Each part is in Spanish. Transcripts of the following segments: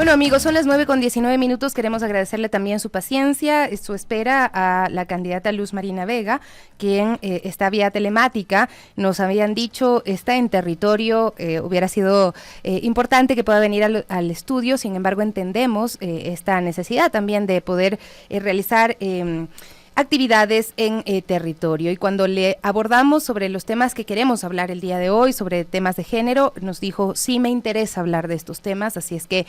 Bueno, amigos, son las 9:19. Queremos agradecerle también su paciencia, su espera a la candidata Luz Marina Vega, quien está vía telemática. Nos habían dicho, está en territorio, hubiera sido importante que pueda venir al estudio, sin embargo entendemos esta necesidad también de poder realizar actividades en territorio. Y cuando le abordamos sobre los temas que queremos hablar el día de hoy, sobre temas de género, nos dijo, sí me interesa hablar de estos temas, así es que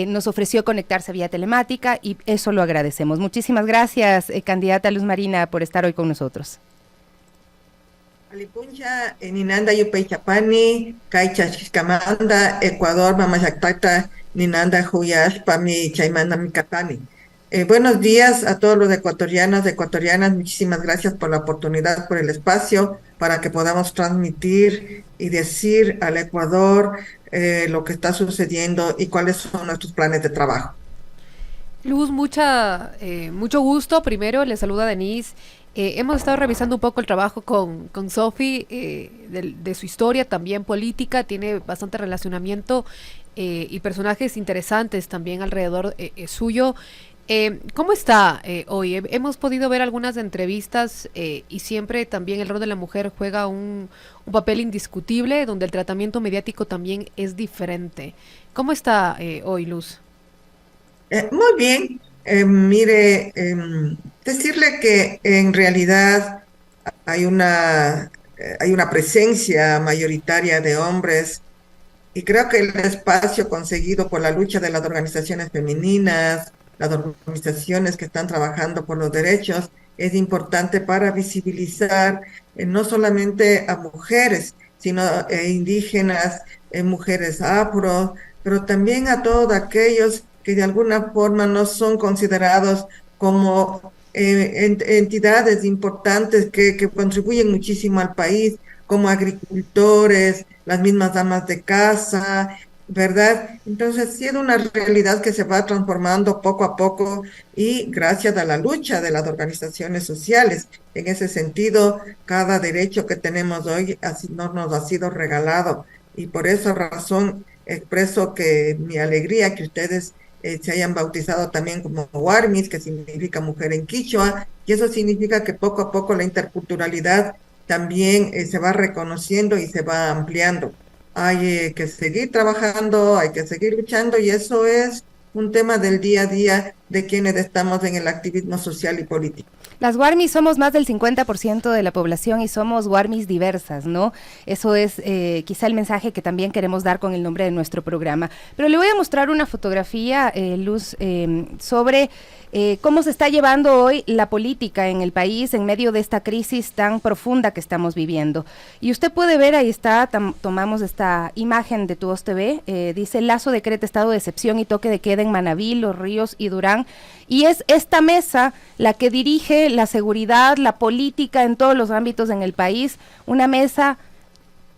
nos ofreció conectarse vía telemática y eso lo agradecemos. Muchísimas gracias, candidata Luz Marina, por estar hoy con nosotros. Alipuncha, Ninanda Yupaychapani, Kaicha Xiscamanda, Ecuador, Mamayactacta, Ninanda Juyash, Pami Chaimanda Mikatani. Buenos días a todos los ecuatorianos, ecuatorianas. Muchísimas gracias por la oportunidad, por el espacio, para que podamos transmitir y decir al Ecuador lo que está sucediendo y cuáles son nuestros planes de trabajo. Luz, mucho gusto. Primero, le saluda Denise. Hemos estado revisando un poco el trabajo con Sofi, de su historia también política, tiene bastante relacionamiento y personajes interesantes también alrededor suyo. ¿Cómo está hoy? Hemos podido ver algunas entrevistas y siempre también el rol de la mujer juega un papel indiscutible, donde el tratamiento mediático también es diferente. ¿Cómo está hoy, Luz? Muy bien. Mire, decirle que en realidad hay una presencia mayoritaria de hombres y creo que el espacio conseguido por la lucha de las organizaciones femeninas, las organizaciones que están trabajando por los derechos, es importante para visibilizar no solamente a mujeres, sino indígenas, mujeres afro, pero también a todos aquellos que de alguna forma no son considerados como entidades importantes que contribuyen muchísimo al país, como agricultores, las mismas damas de casa, ¿verdad? Entonces, sí es una realidad que se va transformando poco a poco y gracias a la lucha de las organizaciones sociales. En ese sentido, cada derecho que tenemos hoy así no nos ha sido regalado y por esa razón expreso que mi alegría que ustedes se hayan bautizado también como Warmis, que significa mujer en quichua, y eso significa que poco a poco la interculturalidad también se va reconociendo y se va ampliando. Hay que seguir trabajando, hay que seguir luchando y eso es un tema del día a día de quienes estamos en el activismo social y político. Las Warmis somos más del 50% de la población y somos Warmis diversas, ¿no? Eso es quizá el mensaje que también queremos dar con el nombre de nuestro programa. Pero le voy a mostrar una fotografía, Luz, sobre cómo se está llevando hoy la política en el país en medio de esta crisis tan profunda que estamos viviendo. Y usted puede ver, ahí está, tomamos esta imagen de Tu Voz TV, dice Lazo decreta estado de excepción y toque de queda en Manabí, Los Ríos y Durán. Y es esta mesa la que dirige la seguridad, la política en todos los ámbitos en el país, una mesa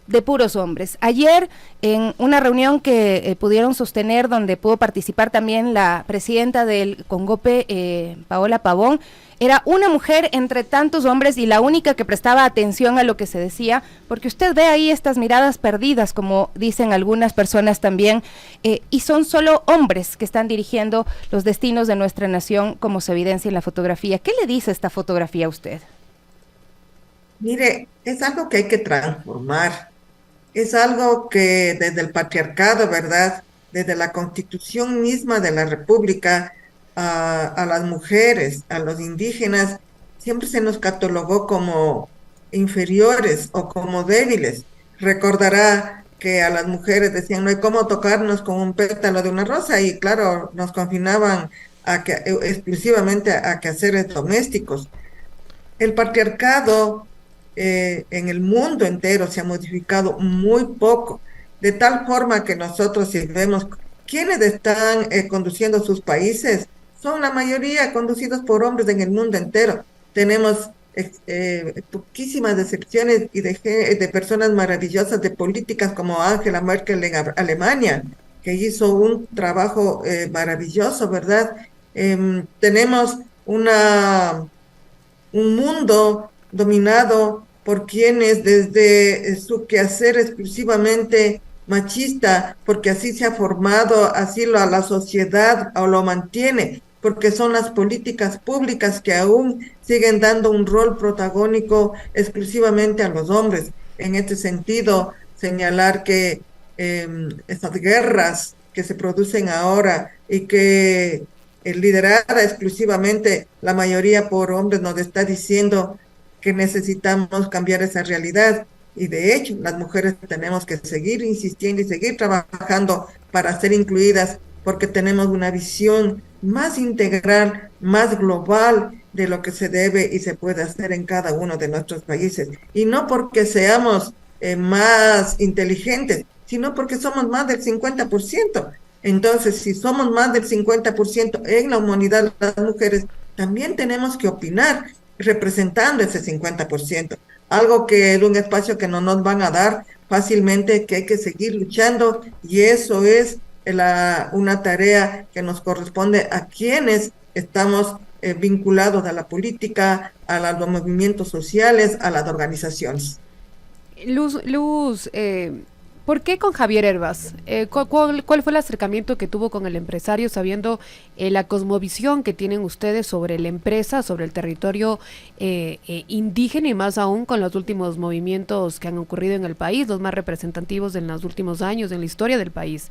de puros hombres. Ayer, en una reunión que pudieron sostener, donde pudo participar también la presidenta del Congope, Paola Pavón, era una mujer entre tantos hombres y la única que prestaba atención a lo que se decía, porque usted ve ahí estas miradas perdidas, como dicen algunas personas también, y son solo hombres que están dirigiendo los destinos de nuestra nación, como se evidencia en la fotografía. ¿Qué le dice esta fotografía a usted? Mire, es algo que hay que transformar. Es algo que desde el patriarcado, ¿verdad? Desde la constitución misma de la República, a las mujeres, a los indígenas, siempre se nos catalogó como inferiores o como débiles. Recordará que a las mujeres decían, no hay cómo tocarnos con un pétalo de una rosa y claro, nos confinaban exclusivamente a quehaceres domésticos. El patriarcado en el mundo entero se ha modificado muy poco, de tal forma que nosotros si vemos quiénes están conduciendo sus países, son la mayoría conducidos por hombres en el mundo entero. Tenemos poquísimas excepciones y de personas maravillosas de políticas como Angela Merkel en Alemania, que hizo un trabajo maravilloso, ¿verdad? Tenemos un mundo dominado por quienes desde su quehacer exclusivamente machista, porque así se ha formado, así la sociedad o lo mantiene, porque son las políticas públicas que aún siguen dando un rol protagónico exclusivamente a los hombres. En este sentido, señalar que estas guerras que se producen ahora y que liderada exclusivamente la mayoría por hombres nos está diciendo que necesitamos cambiar esa realidad. Y de hecho, las mujeres tenemos que seguir insistiendo y seguir trabajando para ser incluidas, porque tenemos una visión más integral, más global de lo que se debe y se puede hacer en cada uno de nuestros países. Y no porque seamos más inteligentes, sino porque somos más del 50%. Entonces, si somos más del 50% en la humanidad, las mujeres, también tenemos que opinar representando ese 50%, algo que es un espacio que no nos van a dar fácilmente, que hay que seguir luchando, y eso es una tarea que nos corresponde a quienes estamos vinculados a la política, a los movimientos sociales, a las organizaciones. Luz, ¿por qué con Javier Hervas? ¿Cuál fue el acercamiento que tuvo con el empresario, sabiendo la cosmovisión que tienen ustedes sobre la empresa, sobre el territorio indígena, y más aún con los últimos movimientos que han ocurrido en el país, los más representativos en los últimos años en la historia del país?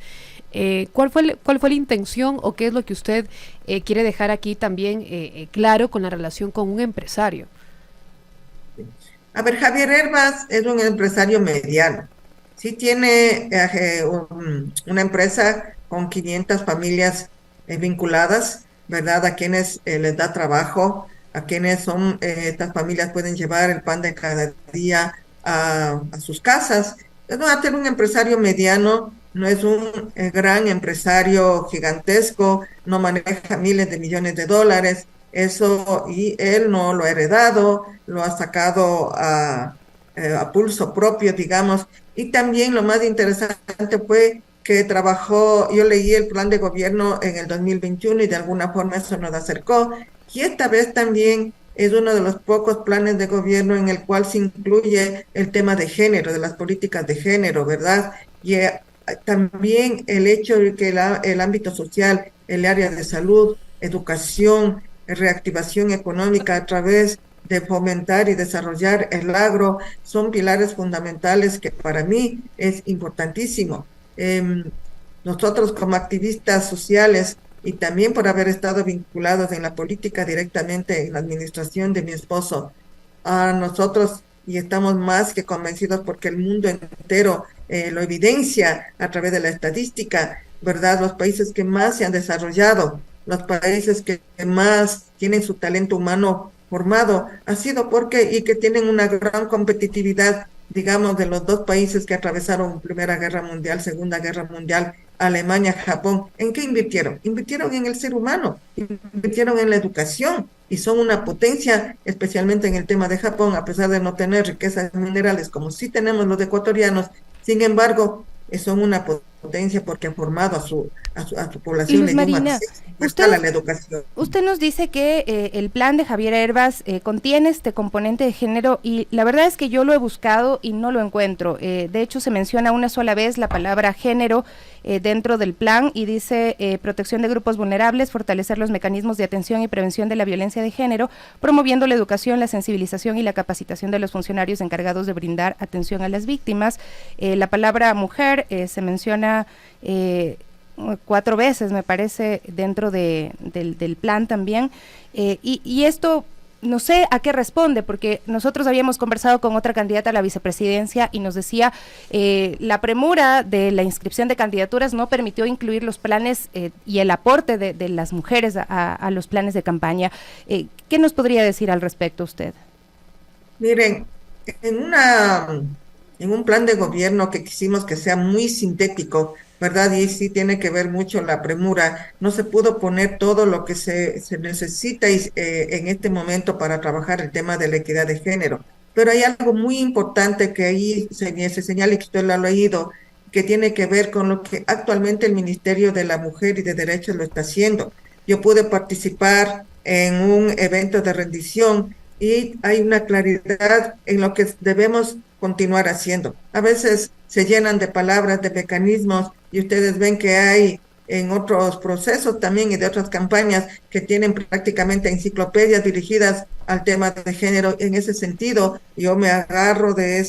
¿Cuál fue la intención, o qué es lo que usted quiere dejar aquí también claro con la relación con un empresario? A ver, Javier Hervas es un empresario mediano. Sí tiene una empresa con 500 familias vinculadas, ¿verdad? A quienes les da trabajo, a quienes son, estas familias pueden llevar el pan de cada día a sus casas. No va a ser un empresario mediano, no es un gran empresario gigantesco, no maneja miles de millones de dólares, eso, y él no lo ha heredado, lo ha sacado a pulso propio, digamos. Y también lo más interesante fue que trabajó, yo leí el plan de gobierno en el 2021 y de alguna forma eso nos acercó. Y esta vez también es uno de los pocos planes de gobierno en el cual se incluye el tema de género, de las políticas de género, ¿verdad? Y también el hecho de que el ámbito social, el área de salud, educación, reactivación económica a través de fomentar y desarrollar el agro, son pilares fundamentales que para mí es importantísimo. Nosotros como activistas sociales, y también por haber estado vinculados en la política directamente en la administración de mi esposo, a nosotros, y estamos más que convencidos porque el mundo entero lo evidencia a través de la estadística, ¿verdad? Los países que más se han desarrollado, los países que más tienen su talento humano formado, ha sido porque, y que tienen una gran competitividad, digamos, de los dos países que atravesaron Primera Guerra Mundial, Segunda Guerra Mundial, Alemania, Japón. ¿En qué invirtieron? Invirtieron en el ser humano, invirtieron en la educación, y son una potencia, especialmente en el tema de Japón, a pesar de no tener riquezas minerales como sí tenemos los ecuatorianos. Sin embargo, son una potencia porque han formado a su población. Luz Marina, a la educación. Usted nos dice que el plan de Javier Hervas contiene este componente de género, y la verdad es que yo lo he buscado y no lo encuentro. De hecho, se menciona una sola vez la palabra género dentro del plan, y dice protección de grupos vulnerables, fortalecer los mecanismos de atención y prevención de la violencia de género, promoviendo la educación, la sensibilización y la capacitación de los funcionarios encargados de brindar atención a las víctimas. La palabra mujer se menciona 4 veces, me parece, dentro del plan también, y esto no sé a qué responde, porque nosotros habíamos conversado con otra candidata a la vicepresidencia y nos decía la premura de la inscripción de candidaturas no permitió incluir los planes y el aporte de las mujeres a los planes de campaña. ¿Qué nos podría decir al respecto usted? Miren, en un plan de gobierno que quisimos que sea muy sintético, ¿verdad? Y sí tiene que ver mucho la premura. No se pudo poner todo lo que se necesita en este momento para trabajar el tema de la equidad de género. Pero hay algo muy importante que ahí se señala, y que usted lo ha leído, que tiene que ver con lo que actualmente el Ministerio de la Mujer y de Derechos lo está haciendo. Yo pude participar en un evento de rendición y hay una claridad en lo que debemos continuar haciendo. A veces se llenan de palabras, de mecanismos, y ustedes ven que hay en otros procesos también y de otras campañas que tienen prácticamente enciclopedias dirigidas al tema de género. En ese sentido, yo me agarro de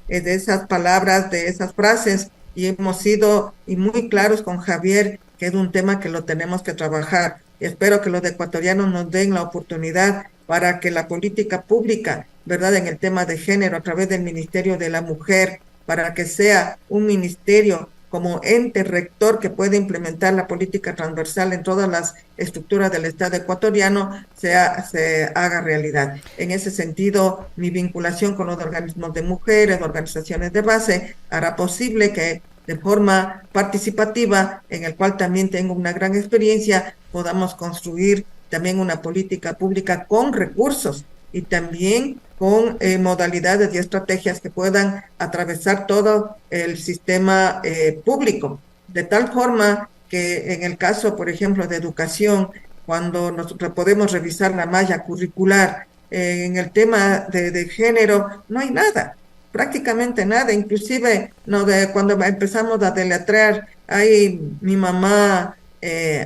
esas palabras, de esas frases, y hemos sido y muy claros con Javier que es un tema que lo tenemos que trabajar. Y espero que los ecuatorianos nos den la oportunidad para que la política pública, ¿verdad?, en el tema de género, a través del Ministerio de la Mujer, para que sea un ministerio como ente rector que puede implementar la política transversal en todas las estructuras del Estado ecuatoriano, se haga realidad. En ese sentido, mi vinculación con los organismos de mujeres, organizaciones de base, hará posible que de forma participativa, en el cual también tengo una gran experiencia, podamos construir también una política pública con recursos y también con modalidades y estrategias que puedan atravesar todo el sistema público, de tal forma que en el caso, por ejemplo, de educación, cuando nosotros podemos revisar la malla curricular, en el tema de género, no hay nada, prácticamente nada, inclusive no cuando empezamos a deletrear, hay mi mamá,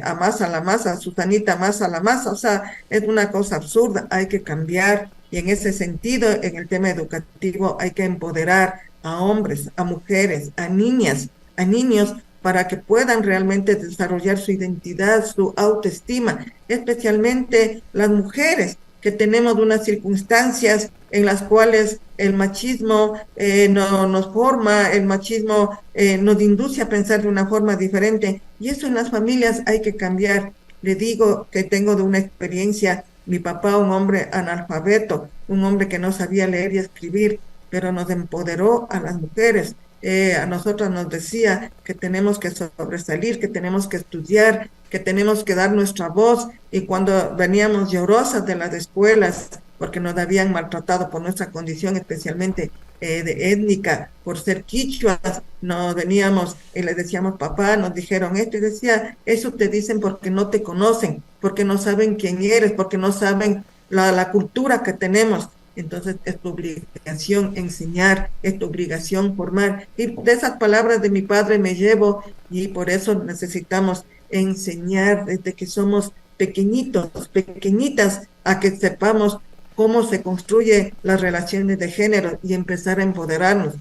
amasa la masa, Susanita amasa la masa, o sea, es una cosa absurda, hay que cambiar, y en ese sentido, en el tema educativo, hay que empoderar a hombres, a mujeres, a niñas, a niños, para que puedan realmente desarrollar su identidad, su autoestima, especialmente las mujeres, que tenemos unas circunstancias en las cuales el machismo no, nos forma, el machismo nos induce a pensar de una forma diferente, y eso en las familias hay que cambiar. Le digo que tengo de una experiencia, mi papá, un hombre analfabeto, un hombre que no sabía leer y escribir, pero nos empoderó a las mujeres. A nosotros nos decía que tenemos que sobresalir, que tenemos que estudiar, que tenemos que dar nuestra voz, y cuando veníamos llorosas de las escuelas porque nos habían maltratado por nuestra condición, especialmente de étnica, por ser quichuas, nos veníamos y le decíamos, papá, nos dijeron esto, y decía, eso te dicen porque no te conocen, porque no saben quién eres, porque no saben la cultura que tenemos. Entonces es tu obligación enseñar, es tu obligación formar. Y de esas palabras de mi padre me llevo, y por eso necesitamos enseñar desde que somos pequeñitos, pequeñitas, a que sepamos cómo se construye las relaciones de género y empezar a empoderarnos.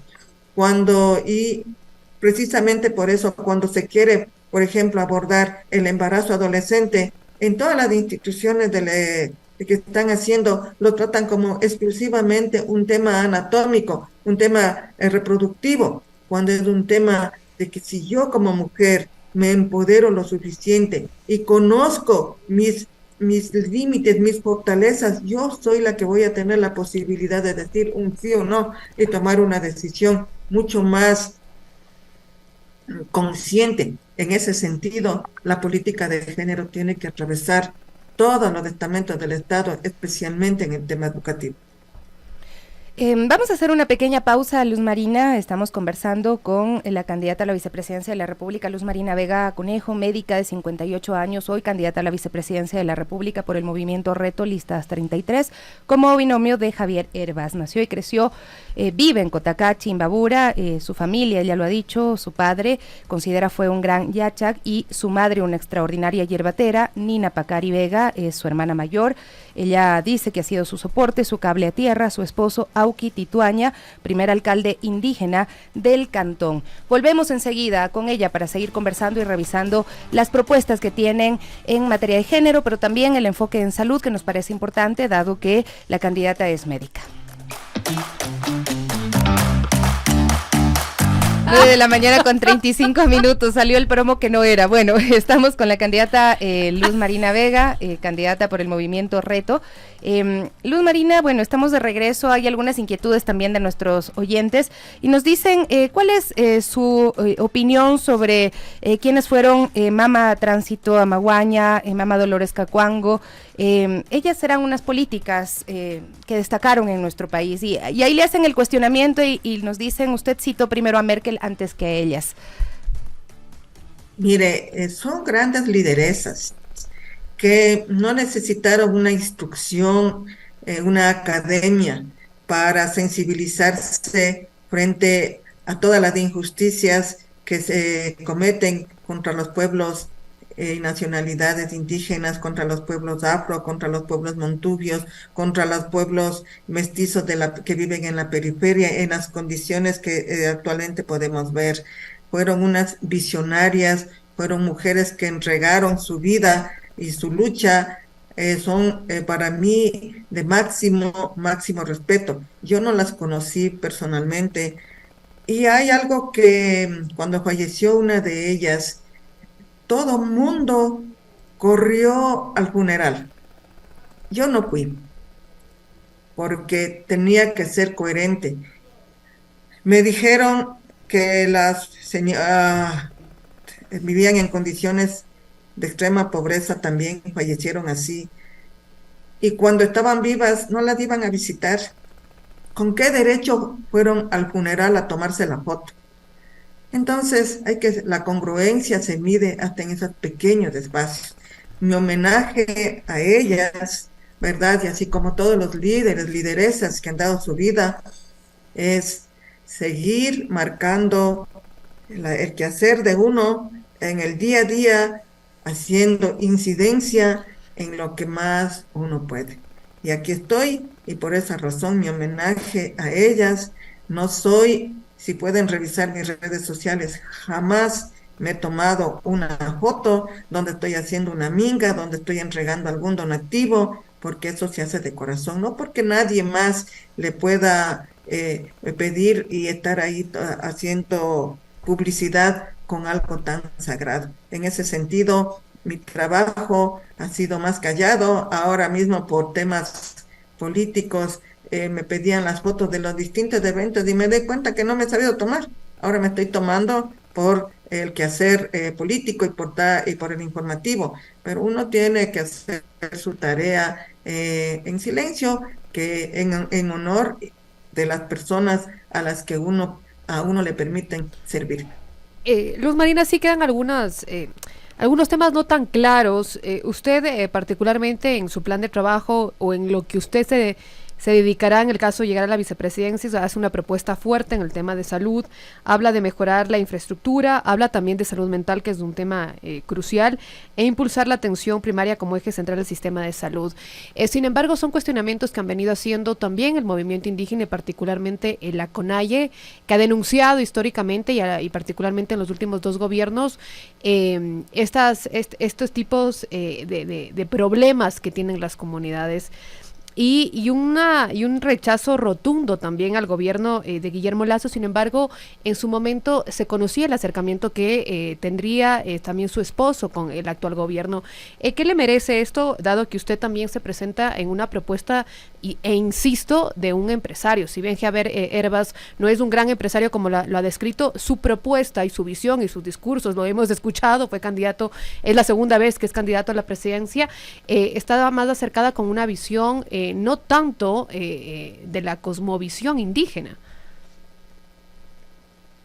Y precisamente por eso, cuando se quiere, por ejemplo, abordar el embarazo adolescente, en todas las instituciones que están haciendo, lo tratan como exclusivamente un tema anatómico, un tema reproductivo, cuando es un tema de que si yo como mujer me empodero lo suficiente y conozco mis límites, mis fortalezas, yo soy la que voy a tener la posibilidad de decir un sí o no y tomar una decisión mucho más consciente. En ese sentido, la política de género tiene que atravesar todos los estamentos del Estado, especialmente en el tema educativo. Vamos a hacer una pequeña pausa, Luz Marina. Estamos conversando con la candidata a la vicepresidencia de la República, Luz Marina Vega Conejo, médica de 58 años, hoy candidata a la vicepresidencia de la República por el movimiento Reto Listas 33, como binomio de Javier Hervás. Nació y creció, vive en Cotacachi, Imbabura. Su familia, ella lo ha dicho, su padre considera fue un gran yachak y su madre una extraordinaria yerbatera. Nina Pacari Vega es su hermana mayor. Ella dice que ha sido su soporte, su cable a tierra, su esposo Auqui Tituaña, primer alcalde indígena del cantón. Volvemos enseguida con ella para seguir conversando y revisando las propuestas que tienen en materia de género, pero también el enfoque en salud, que nos parece importante, dado que la candidata es médica. 9 de la mañana con 35 minutos, salió el promo que no era. Bueno, estamos con la candidata Luz Marina Vega, candidata por el movimiento Reto. Luz Marina, bueno, estamos de regreso, hay algunas inquietudes también de nuestros oyentes y nos dicen cuál es su opinión sobre quiénes fueron Mama Tránsito Amaguaña, Mama Dolores Cacuango. Ellas eran unas políticas que destacaron en nuestro país y ahí le hacen el cuestionamiento y nos dicen, usted citó primero a Merkel antes que a ellas. Mire, son grandes lideresas que no necesitaron una instrucción, una academia, para sensibilizarse frente a todas las injusticias que se cometen contra los pueblos y nacionalidades indígenas, contra los pueblos afro, contra los pueblos montubios, contra los pueblos mestizos que viven en la periferia, en las condiciones que actualmente podemos ver. Fueron unas visionarias, fueron mujeres que entregaron su vida y su lucha. Son para mí de máximo respeto. Yo no las conocí personalmente, y hay algo que cuando falleció una de ellas, todo mundo corrió al funeral. Yo no fui, porque tenía que ser coherente. Me dijeron que las señoras vivían en condiciones de extrema pobreza también, fallecieron así. Y cuando estaban vivas no las iban a visitar. ¿Con qué derecho fueron al funeral a tomarse la foto? Entonces, la congruencia se mide hasta en esos pequeños espacios. Mi homenaje a ellas, ¿verdad? Y así como todos los líderes, lideresas que han dado su vida, es seguir marcando el quehacer de uno en el día a día, haciendo incidencia en lo que más uno puede. Y aquí estoy, y por esa razón mi homenaje a ellas. No soy, si pueden revisar mis redes sociales, jamás me he tomado una foto donde estoy haciendo una minga, donde estoy entregando algún donativo, porque eso se hace de corazón, no porque nadie más le pueda pedir y estar ahí haciendo publicidad con algo tan sagrado. En ese sentido, mi trabajo ha sido más callado. Ahora mismo por temas políticos me pedían las fotos de los distintos eventos y me doy cuenta que no me he sabido tomar. Ahora me estoy tomando por el quehacer político y por el informativo, pero uno tiene que hacer su tarea en silencio, que en honor de las personas a las que a uno le permiten servir. Luz Marina, sí quedan algunos temas no tan claros. Usted particularmente en su plan de trabajo o en lo que usted se dedicará en el caso de llegar a la vicepresidencia, hace una propuesta fuerte en el tema de salud, habla de mejorar la infraestructura, habla también de salud mental, que es un tema crucial, e impulsar la atención primaria como eje central del sistema de salud. Sin embargo, son cuestionamientos que han venido haciendo también el movimiento indígena y particularmente la CONAIE, que ha denunciado históricamente y particularmente en los últimos 2 gobiernos estos tipos de problemas que tienen las comunidades. Y un rechazo rotundo también al gobierno de Guillermo Lasso. Sin embargo, en su momento se conocía el acercamiento que tendría también su esposo con el actual gobierno. ¿Qué le merece esto, dado que usted también se presenta en una propuesta, e insisto, de un empresario? Si bien Javier Herbas no es un gran empresario como lo ha descrito, su propuesta y su visión y sus discursos, lo hemos escuchado, fue candidato, es la segunda vez que es candidato a la presidencia, estaba más acercada con una visión no tanto de la cosmovisión indígena.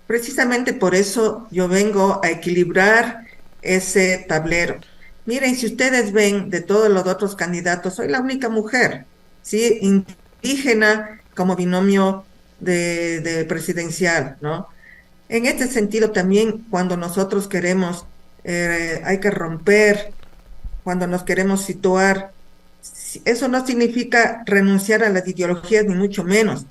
Precisamente por eso yo vengo a equilibrar ese tablero. Miren, si ustedes ven de todos los otros candidatos, soy la única mujer, ¿sí? Indígena como binomio de presidencial, ¿no? En este sentido también, cuando nosotros queremos, hay que romper, cuando nos queremos situar. Eso no significa renunciar a las ideologías, ni mucho menos,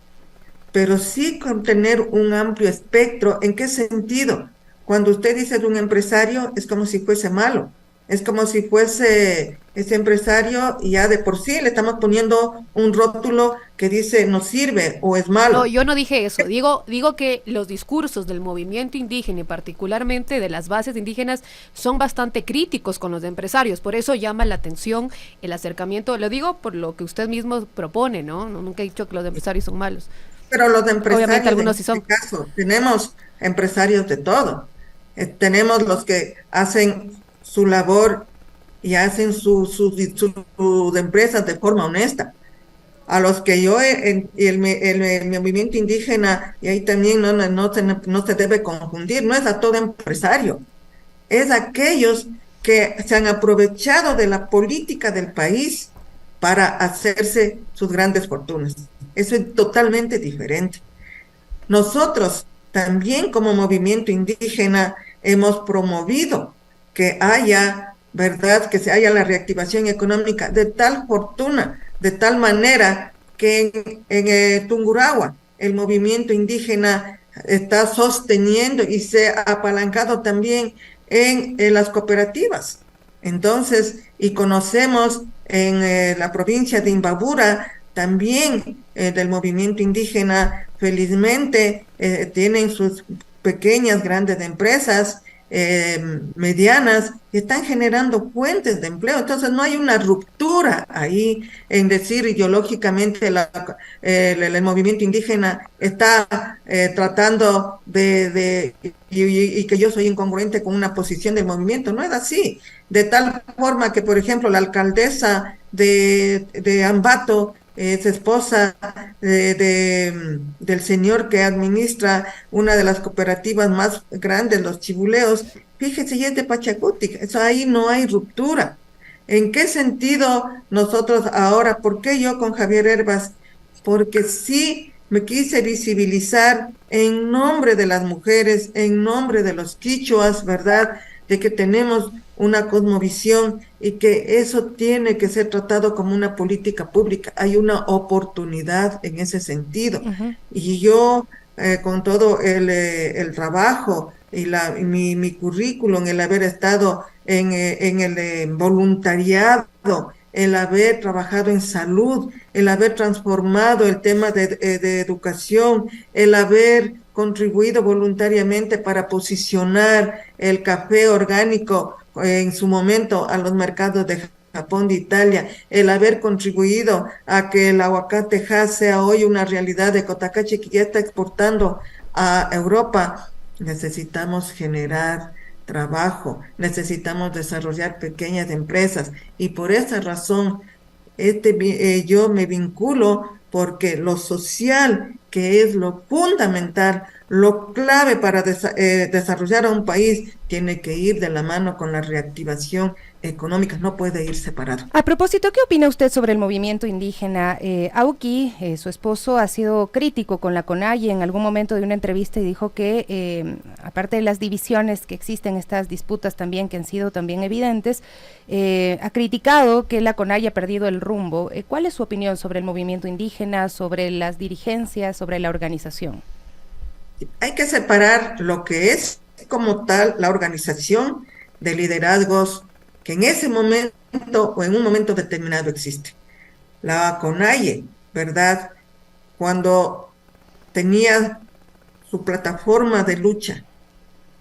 pero sí con tener un amplio espectro. ¿En qué sentido? Cuando usted dice de un empresario, es como si fuese malo, es como si fuese ese empresario y ya de por sí le estamos poniendo un rótulo que dice no sirve o es malo. No, yo no dije eso, digo que los discursos del movimiento indígena y particularmente de las bases indígenas son bastante críticos con los empresarios, por eso llama la atención el acercamiento. Lo digo por lo que usted mismo propone, ¿no? Nunca he dicho que los empresarios son malos. Pero los empresarios, obviamente algunos sí en son. este caso, tenemos empresarios de todo. Tenemos los que hacen su labor y hacen sus empresas de forma honesta. A los que yo, el movimiento indígena, y ahí también no se debe confundir, no es a todo empresario, es a aquellos que se han aprovechado de la política del país para hacerse sus grandes fortunas. eso es totalmente diferente. Nosotros también como movimiento indígena hemos promovido que haya, ¿verdad?, que se haya la reactivación económica de tal fortuna, de tal manera que en Tungurahua el movimiento indígena está sosteniendo y se ha apalancado también en las cooperativas. Entonces, y conocemos en la provincia de Imbabura también del movimiento indígena, felizmente tienen sus pequeñas, grandes empresas, medianas, que están generando fuentes de empleo. Entonces no hay una ruptura ahí en decir ideológicamente el movimiento indígena está tratando y que yo soy incongruente con una posición del movimiento. No es así. De tal forma que, por ejemplo, la alcaldesa de Ambato es esposa del señor que administra una de las cooperativas más grandes, los Chibuleos. Fíjese, y es de Pachacutic, eso ahí no hay ruptura. ¿En qué sentido nosotros ahora, por qué yo con Javier Herbas? Porque sí me quise visibilizar en nombre de las mujeres, en nombre de los quichuas, ¿verdad?, de que tenemos una cosmovisión y que eso tiene que ser tratado como una política pública. Hay una oportunidad en ese sentido. Y yo, con todo el trabajo y mi currículum, el haber estado en el voluntariado, el haber trabajado en salud, el haber transformado el tema de educación, el haber contribuido voluntariamente para posicionar el café orgánico en su momento a los mercados de Japón, de Italia, el haber contribuido a que el aguacate Hass sea hoy una realidad de Cotacachi que ya está exportando a Europa. Necesitamos generar trabajo, necesitamos desarrollar pequeñas empresas y por esa razón yo me vinculo porque lo social, que es lo fundamental, lo clave para desarrollar a un país, tiene que ir de la mano con la reactivación económica, no puede ir separado. A propósito, ¿qué opina usted sobre el movimiento indígena? Auqui, su esposo, ha sido crítico con la CONAIE en algún momento de una entrevista y dijo que, aparte de las divisiones que existen, estas disputas también que han sido también evidentes, ha criticado que la CONAIE ha perdido el rumbo. ¿Cuál es su opinión sobre el movimiento indígena, sobre las dirigencias, sobre la organización? Hay que separar lo que es como tal la organización de liderazgos que en ese momento o en un momento determinado existe. La CONAIE, ¿verdad?, cuando tenía su plataforma de lucha,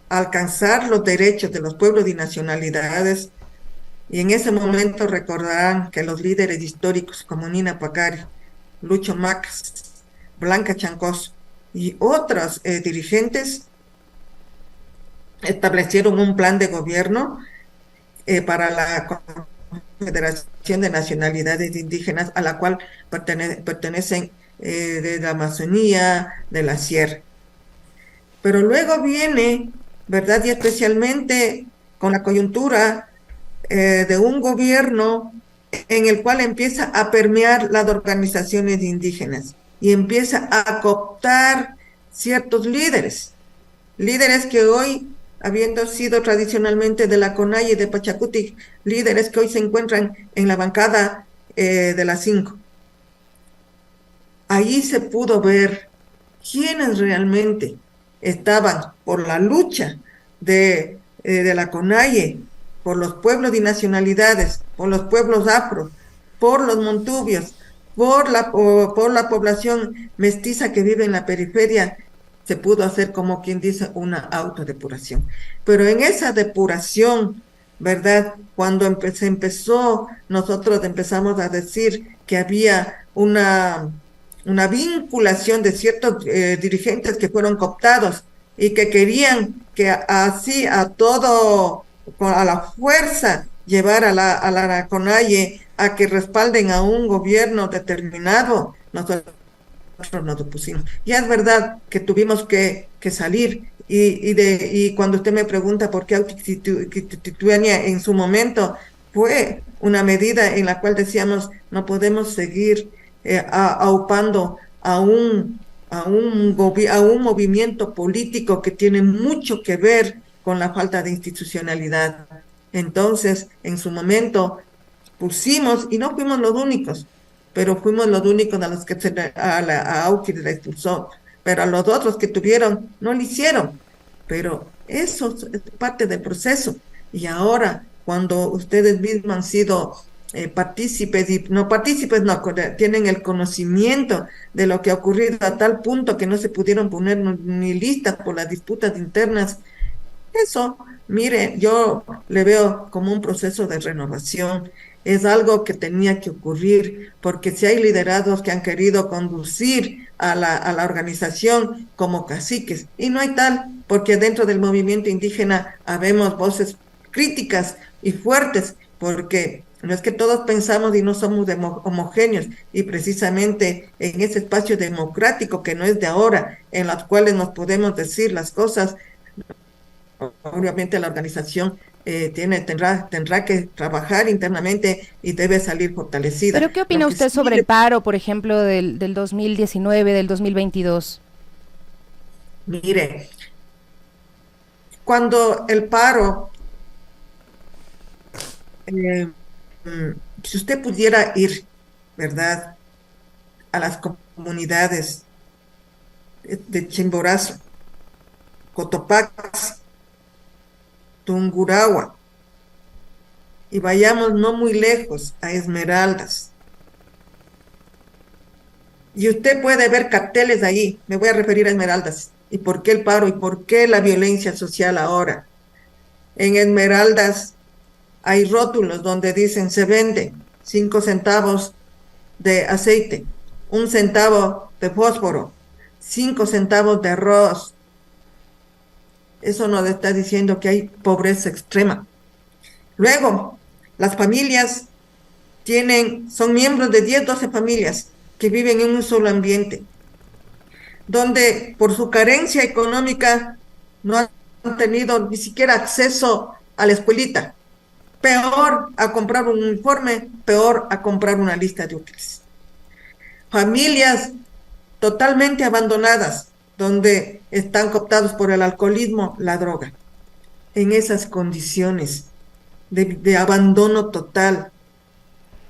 alcanzar los derechos de los pueblos y nacionalidades, y en ese momento recordarán que los líderes históricos como Nina Pacari, Lucho Macas, Blanca Chancós y otros dirigentes establecieron un plan de gobierno para la Confederación de Nacionalidades Indígenas, a la cual pertenecen de la Amazonía, de la Sierra. Pero luego viene, ¿verdad?, y especialmente con la coyuntura de un gobierno en el cual empieza a permear las organizaciones indígenas y empieza a cooptar ciertos líderes que hoy, habiendo sido tradicionalmente de la CONAIE y de Pachacutic, líderes que hoy se encuentran en la bancada de las 5. Ahí se pudo ver quiénes realmente estaban por la lucha de la CONAIE, por los pueblos y nacionalidades, por los pueblos afro, por los montubios, por la población mestiza que vive en la periferia. Se pudo hacer, como quien dice, una autodepuración. Pero en esa depuración, ¿verdad?, cuando se empezó, nosotros empezamos a decir que había una vinculación de ciertos dirigentes que fueron cooptados y que querían que así a la fuerza llevar a la CONAIE a que respalden a un gobierno determinado. Nosotros nos opusimos. Ya es verdad que tuvimos que salir y cuando usted me pregunta por qué Autitituania en su momento fue una medida en la cual decíamos no podemos seguir aupando a un movimiento político que tiene mucho que ver con la falta de institucionalidad. Entonces, en su momento pusimos, y no fuimos los únicos, pero fuimos los únicos a los que a Auki la expulsó, pero a los otros que tuvieron, no lo hicieron. Pero eso es parte del proceso. Y ahora, cuando ustedes mismos han sido partícipes, y no partícipes, no, tienen el conocimiento de lo que ha ocurrido a tal punto que no se pudieron poner ni listas por las disputas internas, eso, mire, yo le veo como un proceso de renovación. Es algo que tenía que ocurrir, porque si hay liderados que han querido conducir a la organización como caciques, y no hay tal, porque dentro del movimiento indígena habemos voces críticas y fuertes, porque no es que todos pensamos y no somos homogéneos, y precisamente en ese espacio democrático que no es de ahora, en los cuales nos podemos decir las cosas, obviamente la organización tendrá que trabajar internamente y debe salir fortalecida. ¿Pero qué opina usted sobre el paro, por ejemplo, del 2019, del 2022? Mire, cuando el paro, si usted pudiera ir, ¿verdad?, a las comunidades de Chimborazo, Cotopaxi, Tungurahua, y vayamos no muy lejos a Esmeraldas, y usted puede ver carteles ahí, me voy a referir a Esmeraldas, y por qué el paro y por qué la violencia social ahora. En Esmeraldas hay rótulos donde dicen se vende 5 centavos de aceite, 1 centavo de fósforo, 5 centavos de arroz. Eso nos está diciendo que hay pobreza extrema. Luego, las familias son miembros de 10, 12 familias que viven en un solo ambiente, donde por su carencia económica no han tenido ni siquiera acceso a la escuelita. Peor a comprar un uniforme, peor a comprar una lista de útiles. Familias totalmente abandonadas, donde están cooptados por el alcoholismo, la droga. En esas condiciones de abandono total,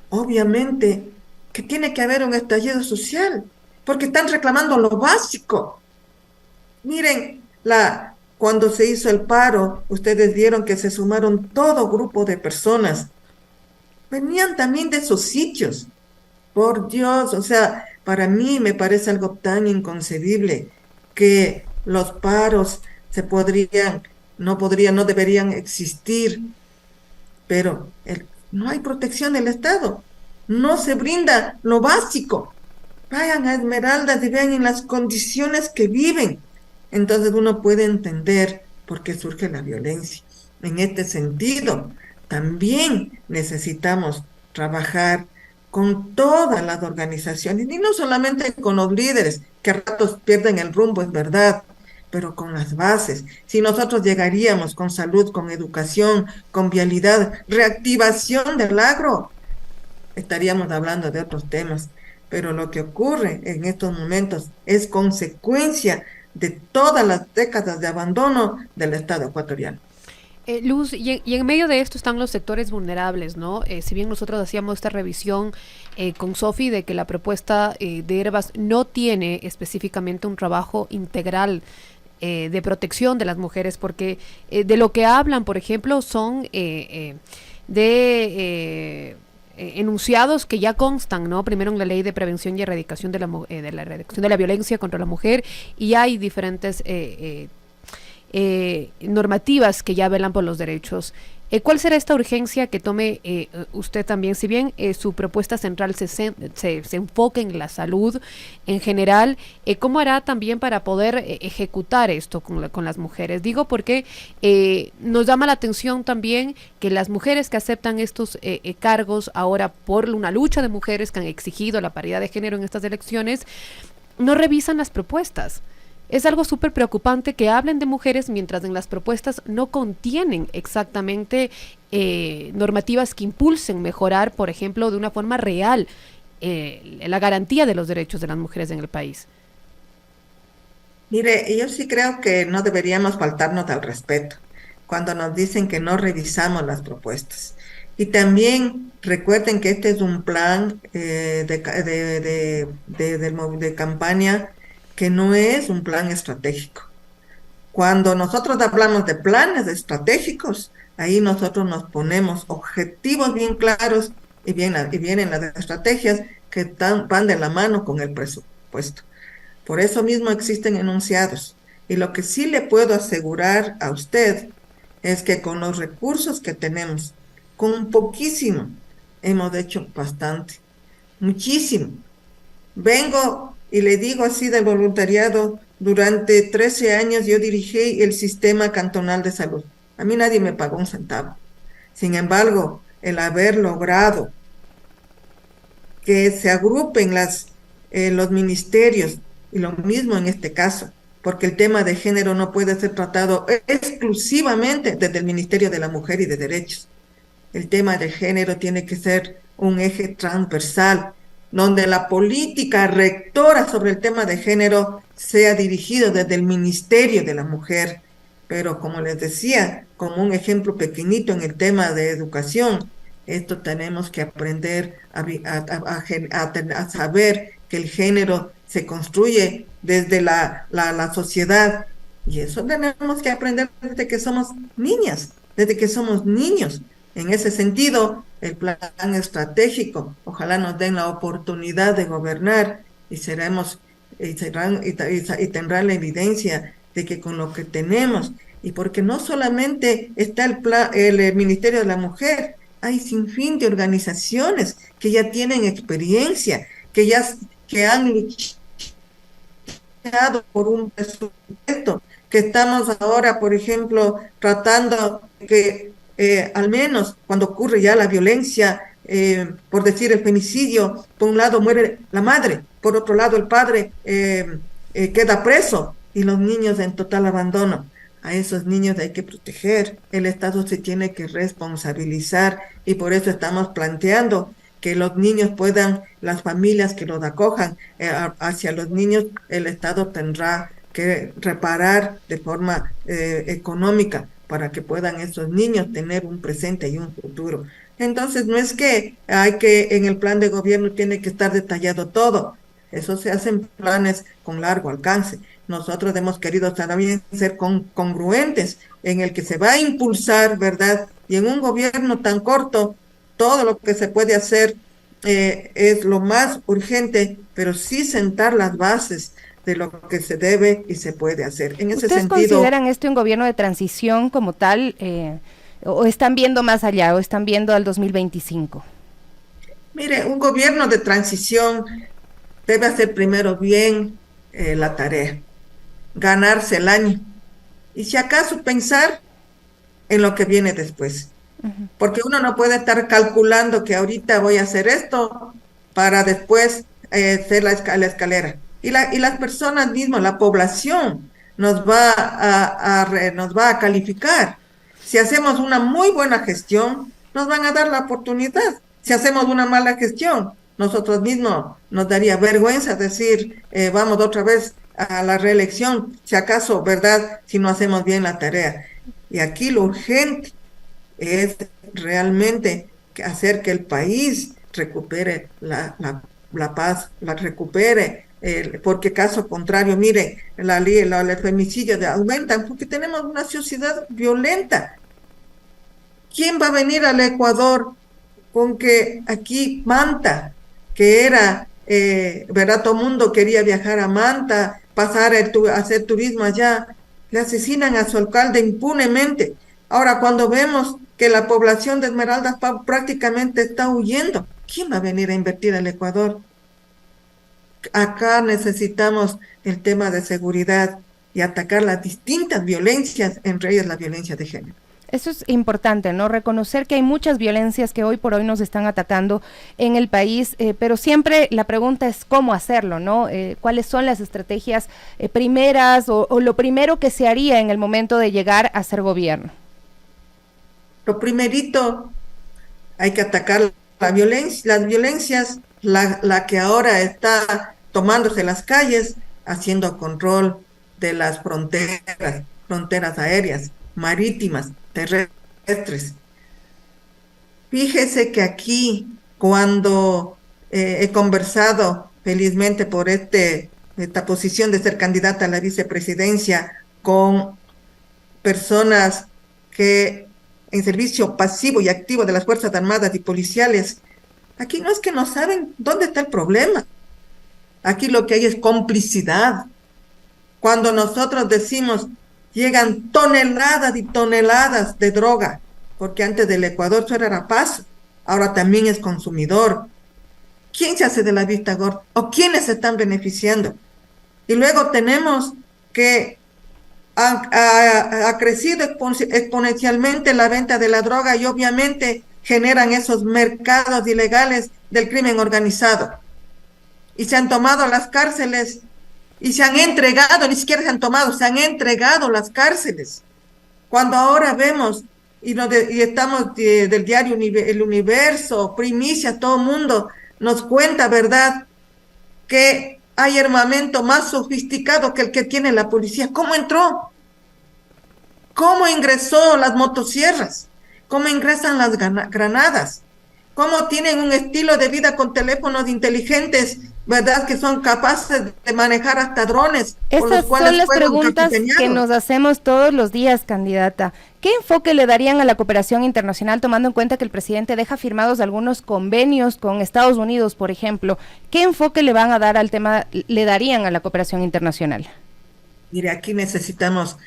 obviamente que tiene que haber un estallido social, porque están reclamando lo básico. Miren, cuando se hizo el paro, ustedes vieron que se sumaron todo grupo de personas. Venían también de esos sitios. Por Dios, o sea, para mí me parece algo tan inconcebible que los paros no deberían existir, pero no hay protección del Estado, no se brinda lo básico. Vayan a Esmeraldas y vean en las condiciones que viven. Entonces uno puede entender por qué surge la violencia. En este sentido, también necesitamos trabajar con todas las organizaciones, y no solamente con los líderes, que a ratos pierden el rumbo, es verdad, pero con las bases. Si nosotros llegaríamos con salud, con educación, con vialidad, reactivación del agro, estaríamos hablando de otros temas. Pero lo que ocurre en estos momentos es consecuencia de todas las décadas de abandono del Estado ecuatoriano. Luz, y en medio de esto están los sectores vulnerables, ¿no? Si bien nosotros hacíamos esta revisión con Sofi de que la propuesta de Herbas no tiene específicamente un trabajo integral de protección de las mujeres, porque de lo que hablan, por ejemplo, son enunciados que ya constan, ¿no? Primero en la Ley de Prevención y Erradicación de la Violencia contra la Mujer, y hay diferentes normativas que ya velan por los derechos. ¿Cuál será esta urgencia que tome usted también? Si bien su propuesta central se enfoca en la salud en general, ¿cómo hará también para poder ejecutar esto con las mujeres? Digo porque nos llama la atención también que las mujeres que aceptan estos cargos ahora por una lucha de mujeres que han exigido la paridad de género en estas elecciones, no revisan las propuestas. Es algo súper preocupante que hablen de mujeres mientras en las propuestas no contienen exactamente normativas que impulsen mejorar, por ejemplo, de una forma real la garantía de los derechos de las mujeres en el país. Mire, yo sí creo que no deberíamos faltarnos al respeto cuando nos dicen que no revisamos las propuestas. Y también recuerden que este es un plan de campaña que no es un plan estratégico. Cuando nosotros hablamos de planes estratégicos, ahí nosotros nos ponemos objetivos bien claros y vienen las estrategias que van de la mano con el presupuesto. Por eso mismo existen enunciados. Y lo que sí le puedo asegurar a usted es que con los recursos que tenemos, con poquísimo, hemos hecho bastante, muchísimo. Vengo y le digo así del voluntariado, durante 13 años yo dirigí el sistema cantonal de salud. A mí nadie me pagó un centavo. Sin embargo, el haber logrado que se agrupen los ministerios, y lo mismo en este caso, porque el tema de género no puede ser tratado exclusivamente desde el Ministerio de la Mujer y de Derechos. El tema de género tiene que ser un eje transversal, donde la política rectora sobre el tema de género sea dirigido desde el Ministerio de la Mujer. Pero como les decía, como un ejemplo pequeñito en el tema de educación, esto tenemos que aprender a saber que el género se construye desde la sociedad, y eso tenemos que aprender desde que somos niñas, desde que somos niños. En ese sentido, el plan estratégico, ojalá nos den la oportunidad de gobernar y tendrán la evidencia de que con lo que tenemos, y porque no solamente está el Ministerio de la Mujer, hay sinfín de organizaciones que ya tienen experiencia, que han luchado por un presupuesto, que estamos ahora, por ejemplo, tratando que al menos cuando ocurre ya la violencia, por decir el femicidio, por un lado muere la madre, por otro lado el padre queda preso y los niños en total abandono. A esos niños hay que proteger, el Estado se tiene que responsabilizar, y por eso estamos planteando que los niños las familias que los acojan hacia los niños, el Estado tendrá que reparar de forma económica para que puedan esos niños tener un presente y un futuro. Entonces, no es que en el plan de gobierno tiene que estar detallado todo, eso se hacen planes con largo alcance. Nosotros hemos querido también ser congruentes en el que se va a impulsar, ¿verdad? Y en un gobierno tan corto, todo lo que se puede hacer es lo más urgente, pero sí sentar las bases de lo que se debe y se puede hacer. En ese ¿Ustedes sentido, consideran este un gobierno de transición como tal, o están viendo más allá, o están viendo al 2025? mire, un gobierno de transición debe hacer primero bien la tarea, ganarse el año, y si acaso pensar en lo que viene después. Porque uno no puede estar calculando que ahorita voy a hacer esto para después hacer la escalera. Y las personas mismas, la población, nos va a calificar. Si hacemos una muy buena gestión, nos van a dar la oportunidad. Si hacemos una mala gestión, nosotros mismos nos daría vergüenza decir, vamos otra vez a la reelección, si acaso, ¿verdad?, si no hacemos bien la tarea. Y aquí lo urgente es realmente hacer que el país recupere la paz, la recupere, porque caso contrario, mire, el femicidio aumentan porque tenemos una sociedad violenta. ¿Quién va a venir al Ecuador con que aquí Manta, que era, ¿verdad? Todo mundo quería viajar a Manta, pasar a hacer turismo allá, le asesinan a su alcalde impunemente. Ahora, cuando vemos que la población de Esmeraldas prácticamente está huyendo, ¿quién va a venir a invertir al Ecuador? Acá necesitamos el tema de seguridad y atacar las distintas violencias, entre ellas la violencia de género. Eso es importante, ¿no? Reconocer que hay muchas violencias que hoy por hoy nos están atacando en el país, pero siempre la pregunta es cómo hacerlo, ¿no? ¿Cuáles son las estrategias primeras o lo primero que se haría en el momento de llegar a ser gobierno? Lo primerito, hay que atacar las violencias la que ahora está tomándose las calles, haciendo control de las fronteras aéreas, marítimas, terrestres. Fíjese que aquí, cuando he conversado felizmente por esta posición de ser candidata a la vicepresidencia con personas que en servicio pasivo y activo de las Fuerzas Armadas y policiales, aquí no es que no saben dónde está el problema. Aquí lo que hay es complicidad. Cuando nosotros decimos, llegan toneladas y toneladas de droga, porque antes del Ecuador eso era rapaz, ahora también es consumidor. ¿Quién se hace de la vista gorda? ¿O quiénes se están beneficiando? Y luego tenemos que ha crecido exponencialmente la venta de la droga y obviamente generan esos mercados ilegales del crimen organizado. Y se han tomado las cárceles y se han entregado, ni siquiera se han tomado, se han entregado las cárceles. Cuando ahora vemos y estamos del diario El Universo, Primicia, todo el mundo nos cuenta, ¿verdad?, que hay armamento más sofisticado que el que tiene la policía. ¿Cómo entró? ¿Cómo ingresó las motosierras? ¿Cómo ingresan las granadas? ¿Cómo tienen un estilo de vida con teléfonos inteligentes, verdad, que son capaces de manejar hasta drones? Esas son las preguntas que nos hacemos todos los días, candidata. ¿Qué enfoque le darían a la cooperación internacional, tomando en cuenta que el presidente deja firmados algunos convenios con Estados Unidos, por ejemplo? ¿Qué enfoque le van a dar al tema, le darían a la cooperación internacional? Mire, aquí necesitamos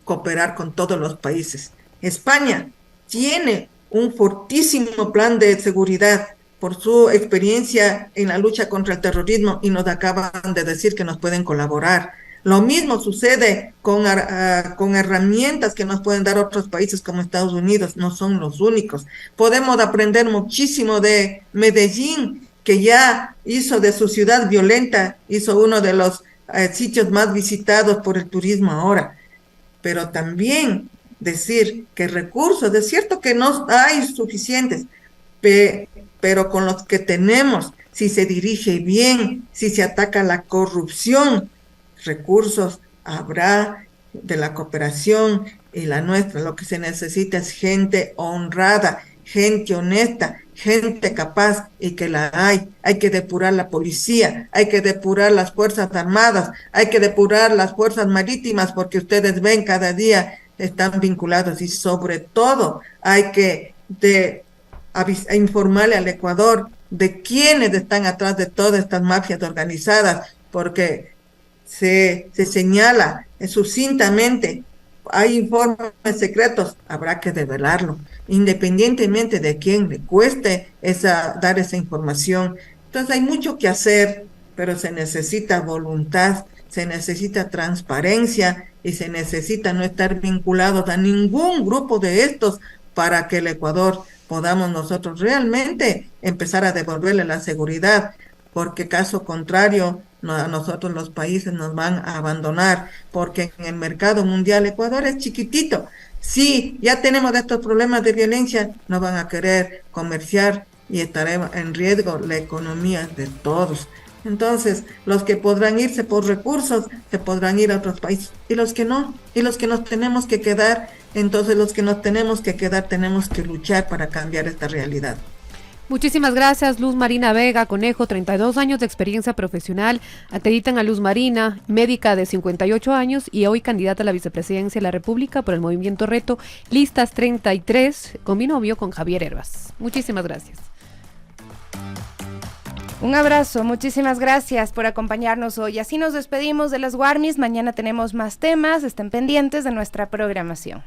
cooperar con todos los países. España tiene un fortísimo plan de seguridad por su experiencia en la lucha contra el terrorismo y nos acaban de decir que nos pueden colaborar. Lo mismo sucede con herramientas que nos pueden dar otros países como Estados Unidos, no son los únicos. Podemos aprender muchísimo de Medellín, que ya hizo de su ciudad violenta, hizo uno de los sitios más visitados por el turismo ahora. Pero también decir que recursos, es cierto que no hay suficientes, pero con los que tenemos, si se dirige bien, si se ataca la corrupción, recursos habrá de la cooperación y la nuestra. Lo que se necesita es gente honrada, gente honesta, gente capaz, y que la hay. Hay que depurar la policía, hay que depurar las Fuerzas Armadas, hay que depurar las Fuerzas Marítimas, porque ustedes ven cada día están vinculados, y sobre todo hay que informarle al Ecuador de quiénes están atrás de todas estas mafias organizadas, porque se señala sucintamente, hay informes secretos, habrá que develarlo, independientemente de quién le cueste dar esa información. Entonces hay mucho que hacer, pero se necesita voluntad, se necesita transparencia y se necesita no estar vinculados a ningún grupo de estos para que el Ecuador podamos nosotros realmente empezar a devolverle la seguridad, porque caso contrario, a nosotros los países nos van a abandonar, porque en el mercado mundial Ecuador es chiquitito. Si ya tenemos estos problemas de violencia, no van a querer comerciar y estará en riesgo la economía de todos. Entonces, los que podrán irse por recursos, se podrán ir a otros países, y los que no, y los que nos tenemos que quedar, entonces los que nos tenemos que quedar, tenemos que luchar para cambiar esta realidad. Muchísimas gracias, Luz Marina Vega Conejo, 32 años de experiencia profesional, acreditan a Luz Marina, médica de 58 años y hoy candidata a la vicepresidencia de la República por el Movimiento Reto, listas 33, con mi novio, con Javier Herbas. Muchísimas gracias. Un abrazo, muchísimas gracias por acompañarnos hoy. Así nos despedimos de las Warmis, mañana tenemos más temas, estén pendientes de nuestra programación.